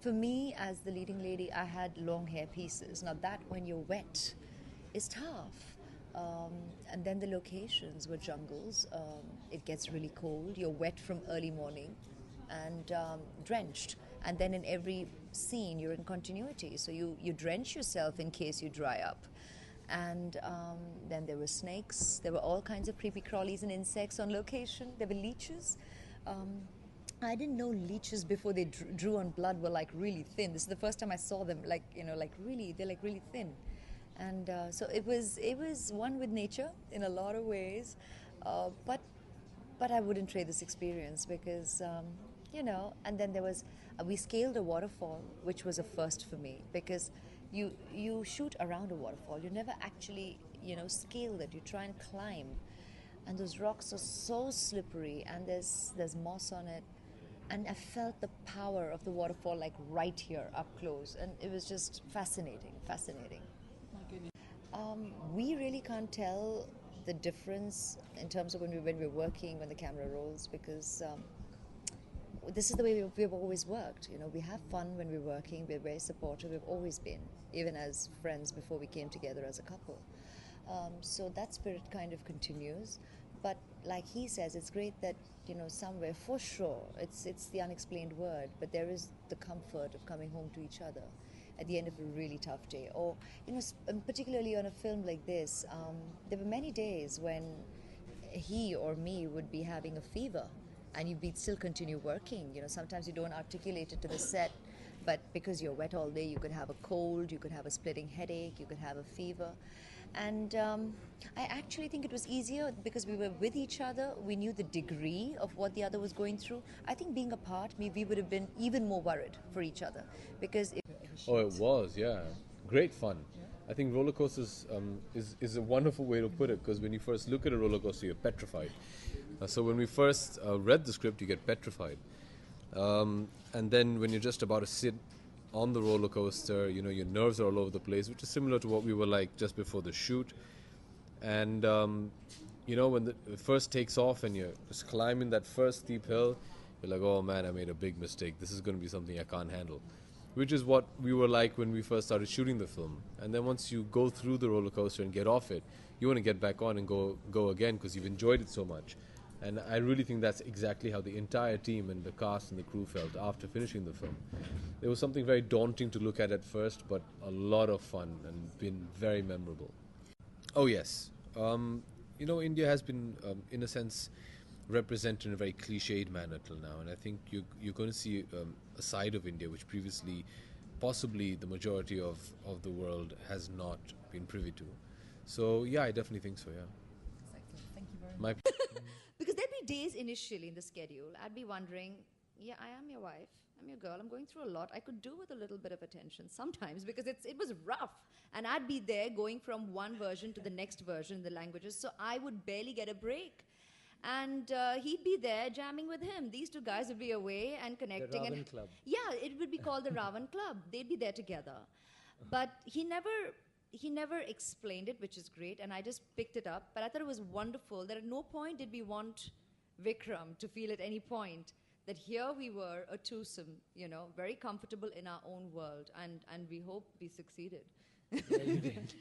For me, as the leading lady, I had long hair pieces. Now that when you're wet is tough. Um, and then the locations were jungles. It gets really cold. You're wet from early morning and drenched. And then in every scene, you're in continuity. So you drench yourself in case you dry up. And then there were snakes. There were all kinds of creepy crawlies and insects on location. There were leeches. Um, I didn't know leeches before they drew on blood were like really thin. This is the first time I saw them like like really they're like really thin, and so it was one with nature in a lot of ways, but I wouldn't trade this experience because And then there was we scaled a waterfall, which was a first for me because you shoot around a waterfall, you never actually scale it. You try and climb, and those rocks are so slippery, and there's moss on it, and I felt the power of the waterfall like right here up close, and it was just fascinating. We really can't tell the difference in terms of when we're working, when the camera rolls, because this is the way we've always worked. We have fun when we're working. We're very supportive. We've always been, even as friends before we came together as a couple. So that spirit kind of continues. But like he says, it's great that somewhere for sure it's the unexplained word, but there is the comfort of coming home to each other at the end of a really tough day, or particularly on a film like this. There were many days when he or me would be having a fever and you'd still continue working. Sometimes you don't articulate it to the set, but because you're wet all day, you could have a cold, you could have a splitting headache, you could have a fever. And I actually think it was easier because we were with each other. We knew the degree of what the other was going through. I think being apart, we would have been even more worried for each other because Oh, it was, yeah. Great fun. I think roller coasters is a wonderful way to put it, because when you first look at a roller coaster, you're petrified. So when we first read the script, you get petrified. And then when you're just about to sit on the roller coaster, your nerves are all over the place, which is similar to what we were like just before the shoot. And, when it first takes off and you're just climbing that first steep hill, you're like, oh man, I made a big mistake. This is going to be something I can't handle. Which is what we were like when we first started shooting the film. And then once you go through the roller coaster and get off it, you want to get back on and go again because you've enjoyed it so much. And I really think that's exactly how the entire team and the cast and the crew felt after finishing the film. It was something very daunting to look at first, but a lot of fun and been very memorable. Oh yes. India has been, in a sense, represented in a very cliched manner till now, and I think you're going to see a side of India which previously possibly the majority of the world has not been privy to. So yeah, I definitely think so, yeah. Exactly. Thank you very My much. Because there'd be days initially in the schedule, I'd be wondering, yeah, I am your wife, I'm your girl, I'm going through a lot. I could do with a little bit of attention sometimes because it was rough. And I'd be there going from one version to the next version in the languages, so I would barely get a break. And he'd be there jamming with him. These two guys would be away and connecting. Raavan Club. Yeah, it would be called the Raavan Club. They'd be there together. But he never explained it, which is great, and I just picked it up. But I thought it was wonderful that at no point did we want Vikram to feel at any point that here we were, a twosome, very comfortable in our own world, and we hope we succeeded. Yeah, you did.